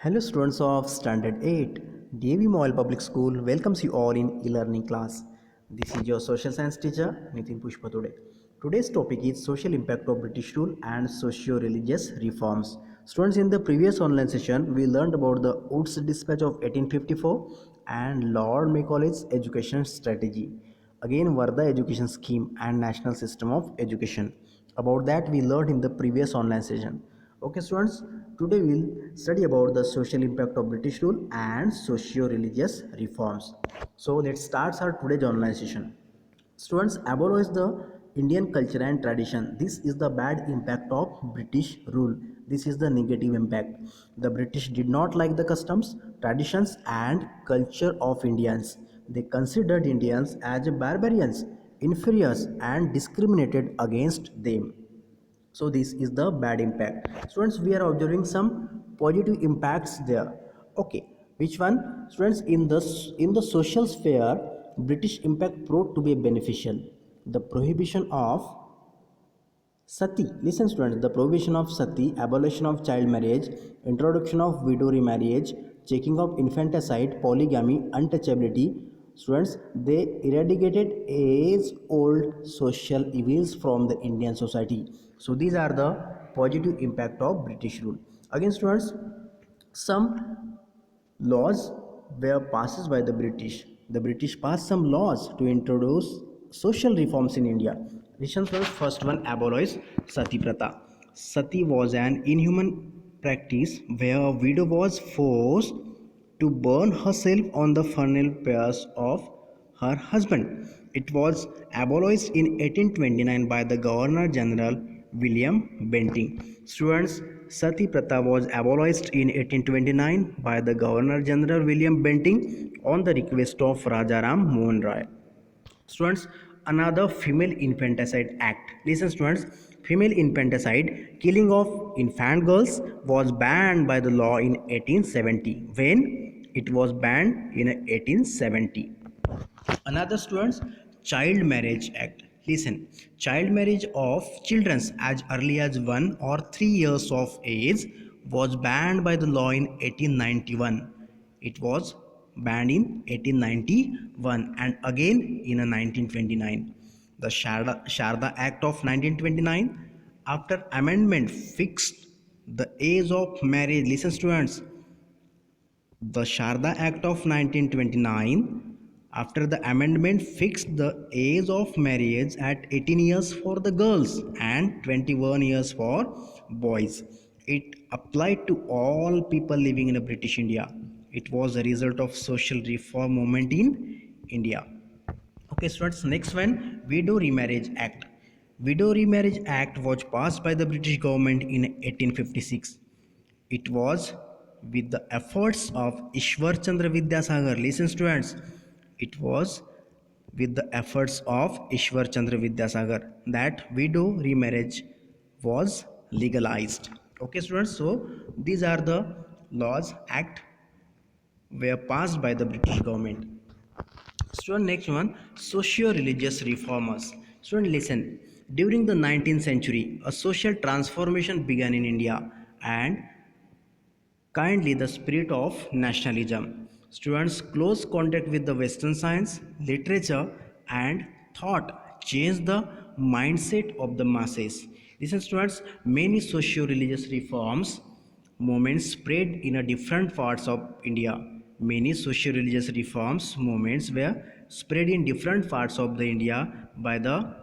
Hello students of Standard 8, DAV Mobile Public School welcomes you all in e-learning class. This is your social science teacher Nitin Pushpatode. Today's topic is social impact of British rule and socio-religious reforms. Students, in the previous online session we learned about the Woods Dispatch of 1854 and Lord Macaulay's education strategy. Again, Varda education scheme and national system of education. About that we learned in the previous online session. Okay students, today we'll study about the social impact of British rule and socio-religious reforms. So let's start our today's online session. Students, abolish the Indian culture and tradition. This is the bad impact of British rule. This is the negative impact. The British did not like the customs, traditions and culture of Indians. They considered Indians as barbarians, inferiors and discriminated against them. So this is the bad impact. Students, we are observing some positive impacts there. Okay, which one? Students, in the social sphere, British impact proved to be beneficial. The prohibition of sati, listen students, the prohibition of sati, abolition of child marriage, introduction of widow remarriage, checking of infanticide, polygamy, untouchability. Students, they eradicated age old social evils from the Indian society. So these are the positive impact of British rule. Again students, some laws were passed by the British. The British passed some laws to introduce social reforms in India. Listen first. First one, abolish sati pratha. Sati was an inhuman practice where a widow was forced to burn herself on the funeral pyres of her husband. It was abolished in 1829 by the Governor General William Bentinck. Students, Sati Pratha was abolished in 1829 by the Governor General William Bentinck on the request of Raja Ram Mohan Rai. Students, another female infanticide act. Listen students, female infanticide, killing of infant girls, was banned by the law in 1870. When? It was banned in 1870. Another students, child marriage act. Listen, child marriage of children as early as 1 or 3 years of age was banned by the law in 1891. It was banned in 1891 and again in 1929. The Sharda Act of 1929, after amendment, fixed the age of marriage. Listen students, the Sharda Act of 1929, after the amendment, fixed the age of marriage at 18 years for the girls and 21 years for boys. It applied to all people living in British India. It was a result of social reform movement in India. Okay, students, next one, Widow Remarriage Act. Widow Remarriage Act was passed by the British government in 1856. It was with the efforts of Ishwar Chandra Vidyasagar. Listen students, it was with the efforts of Ishwar Chandra Vidyasagar that widow remarriage was legalized. Okay students, so these are the laws act were passed by the British government. Student, next one, socio-religious reformers. Student, listen. During the 19th century, a social transformation began in India and kindly the spirit of nationalism. Students' close contact with the Western science, literature, and thought changed the mindset of the masses. Listen, students, many socio-religious reforms movements spread in a different parts of India. Many socio-religious reforms movements were spread in different parts of the India by the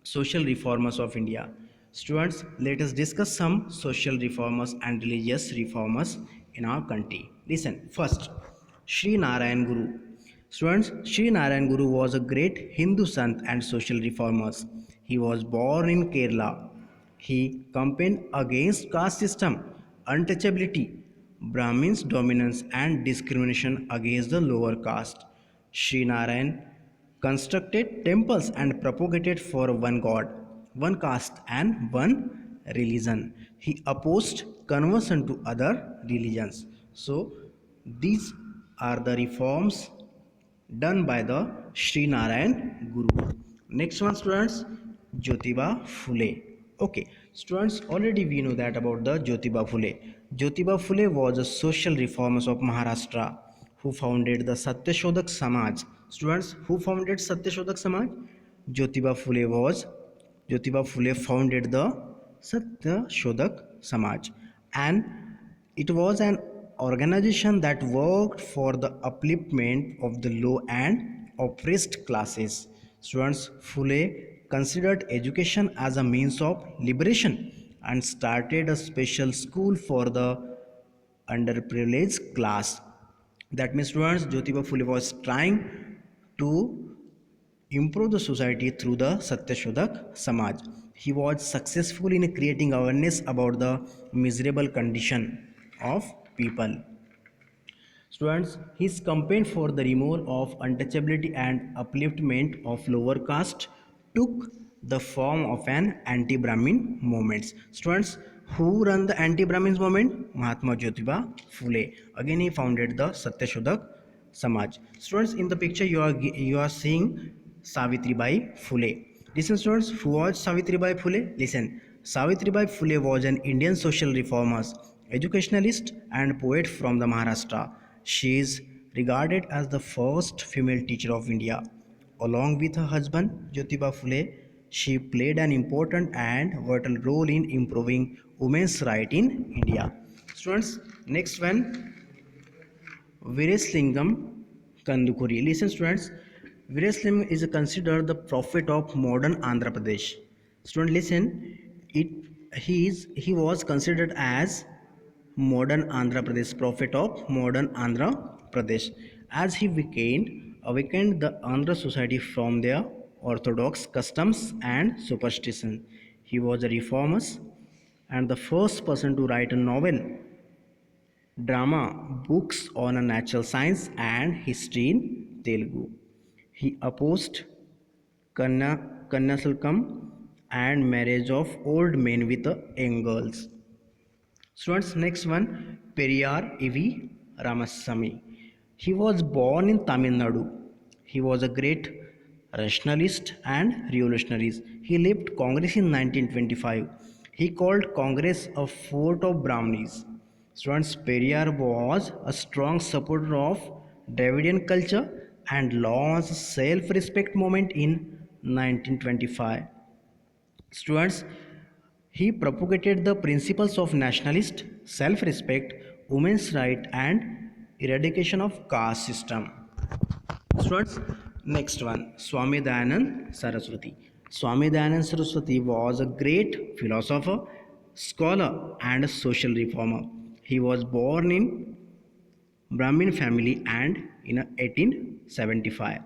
social reformers of India. Students, let us discuss some social reformers and religious reformers in our country. Listen, first, Sri Narayan Guru. Students, Sri Narayan Guru was a great Hindu sant and social reformer. He was born in Kerala. He campaigned against caste system, untouchability, Brahmins' dominance and discrimination against the lower caste. Sri Narayan constructed temples and propagated for one god, one caste and one religion. He opposed conversion to other religions. So these are the reforms done by the Sri Narayan Guru. Next one students, Jyotiba Phule. Okay, students, already we know that about the Jyotiba Phule. Jyotiba Phule was a social reformer of Maharashtra who founded the Satyashodak Samaj. Students, who founded Satyashodak Samaj? Jyotiba Phule was Jyotiba Phule founded the Satyashodak Samaj, and it was an organization that worked for the upliftment of the low and oppressed classes. Students, Phule considered education as a means of liberation and started a special school for the underprivileged class. That means, students, Jyotiba Phule was trying to improve the society through the Satyashodak Samaj. He was successful in creating awareness about the miserable condition of people. Students, his campaign for the removal of untouchability and upliftment of lower caste took the form of an anti-Brahmin movement. Students, who run the anti-Brahmins movement? Mahatma Jyotiba Phule. Again, he founded the Satyashodak Samaj. Students, in the picture you are seeing Savitribai Phule. Listen, students, who was Savitribai Phule? Listen, Savitribai Phule was an Indian social reformer, educationalist, and poet from the Maharashtra. She is regarded as the first female teacher of India. Along with her husband, Jyotiba Phule, she played an important and vital role in improving women's rights in India. Students, next one, Vireslingam Kandukuri. Listen, students. Vireslingam is considered the prophet of modern Andhra Pradesh. Student, listen. It he was considered as modern Andhra Pradesh, prophet of modern Andhra Pradesh, as he awakened the Andhra society from their orthodox customs and superstition. He was a reformer and the first person to write a novel, drama, books on a natural science and history in Telugu. He opposed Kanyasalkam and marriage of old men with young girls. Students, next one, Periyar E.V. Ramasamy. He was born in Tamil Nadu. He was a great rationalist and revolutionary. He left Congress in 1925. He called Congress a fort of Brahmins. Students, Periyar was a strong supporter of Dravidian culture and launched self-respect movement in 1925. Students, he propagated the principles of nationalist self-respect, women's right, and eradication of caste system. Students, next one, Swami Dayanand Saraswati. Swami Dayanand Saraswati was a great philosopher, scholar, and a social reformer. He was born in Brahmin family and in 1875.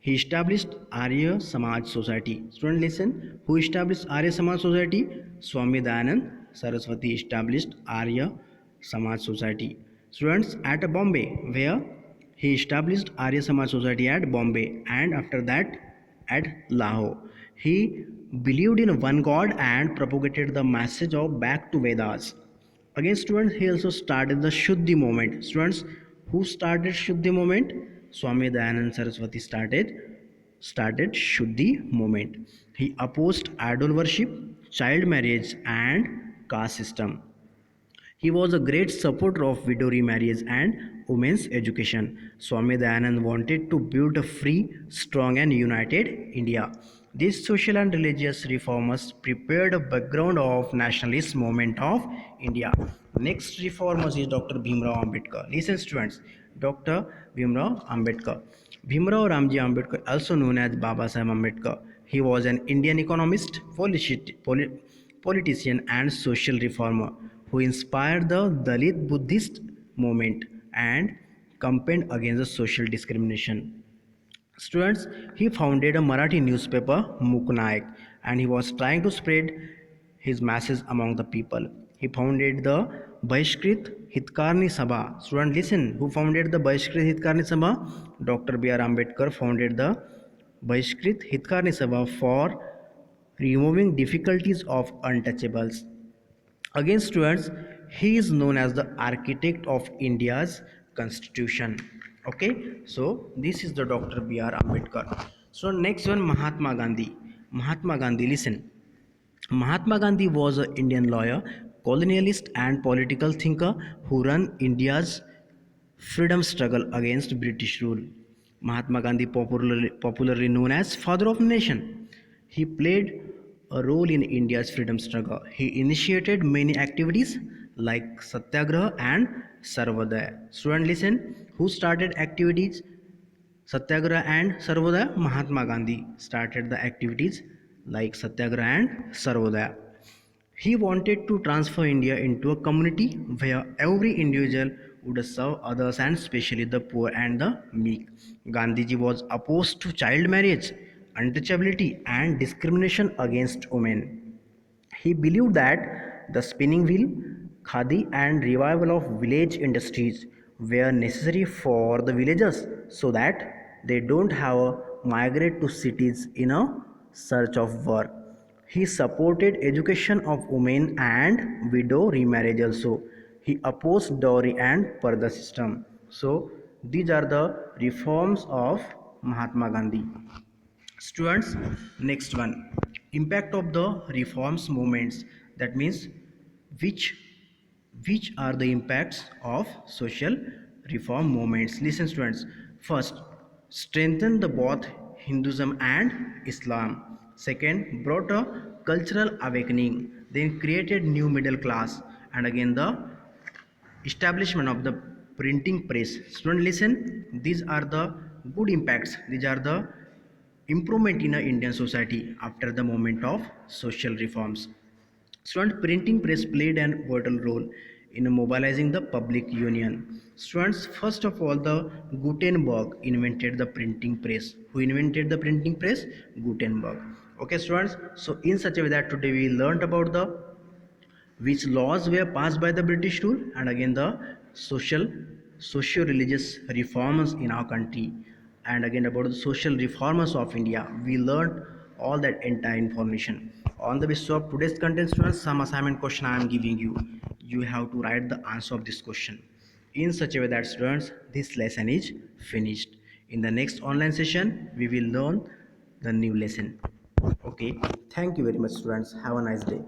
He established Arya Samaj Society. Student, listen. Who established Arya Samaj Society? Swami Dayanand Saraswati established Arya Samaj Society. Students, at Bombay, where he established Arya Samaj Society at Bombay, and after that at Lahore. He believed in one God and propagated the message of back to Vedas. Again, students, he also started the Shuddhi movement. Students, who started Shuddhi movement? Swami Dayanand Saraswati started Shuddhi movement. He opposed idol worship, child marriage, and caste system. He was a great supporter of widow remarriage and women's education. Swami Dayanand wanted to build a free, strong, and united India. These social and religious reformers prepared a background of nationalist movement of India. Next reformers is Dr. Bhimrao Ambedkar. Listen, students. Dr. Bhimrao Ambedkar. Bhimrao Ramji Ambedkar, also known as Baba Sahib Ambedkar. He was an Indian economist, politician, and social reformer who inspired the Dalit Buddhist movement and campaigned against the social discrimination. Students, he founded a Marathi newspaper, Muknaik, and he was trying to spread his message among the people. He founded the Bahishkrit Hitkarni Sabha. Student, listen, who founded the Bahishkrit Hitkarni Sabha? Dr. B.R. Ambedkar founded the Bahishkrit Hitkarni Sabha for removing difficulties of untouchables. Again, students, he is known as the architect of India's constitution. Okay, so this is the Dr. B.R. Ambedkar. So next one, Mahatma Gandhi. Mahatma Gandhi, listen. Mahatma Gandhi was an Indian lawyer, colonialist and political thinker who ran India's freedom struggle against British rule. Mahatma Gandhi, popularly known as Father of the Nation, he played a role in India's freedom struggle. He initiated many activities like Satyagraha and Sarvodaya. Student, listen. Who started activities Satyagraha and Sarvodaya? Mahatma Gandhi started the activities like Satyagraha and Sarvodaya. He wanted to transfer India into a community where every individual would serve others and especially the poor and the meek. Gandhiji was opposed to child marriage, untouchability, and discrimination against women. He believed that the spinning wheel, khadi, and revival of village industries were necessary for the villagers so that they don't have to migrate to cities in a search of work. He supported education of women and widow remarriage also. He opposed dowry and purdah system. So these are the reforms of Mahatma Gandhi. Students, next one, impact of the reforms movements. That means which which are the impacts of social reform movements. Listen students, first, strengthen the both Hinduism and Islam. Second, brought a cultural awakening, then created new middle class, and again the establishment of the printing press. Student, listen, these are the good impacts, these are the improvement in a Indian society after the moment of social reforms. Student, printing press played an vital role in mobilizing the public union. Students, first of all, the Gutenberg invented the printing press. Who invented the printing press? Gutenberg. Okay students, so in such a way that today we learned about the which laws were passed by the British rule, and again the socio-religious reforms in our country, and again about the social reformers of India. We learned all that entire information. On the basis of today's content, students, some assignment question I am giving you. You have to write the answer of this question in such a way that students, this lesson is finished. In the next online session, we will learn the new lesson. Okay, thank you very much, students. Have a nice day.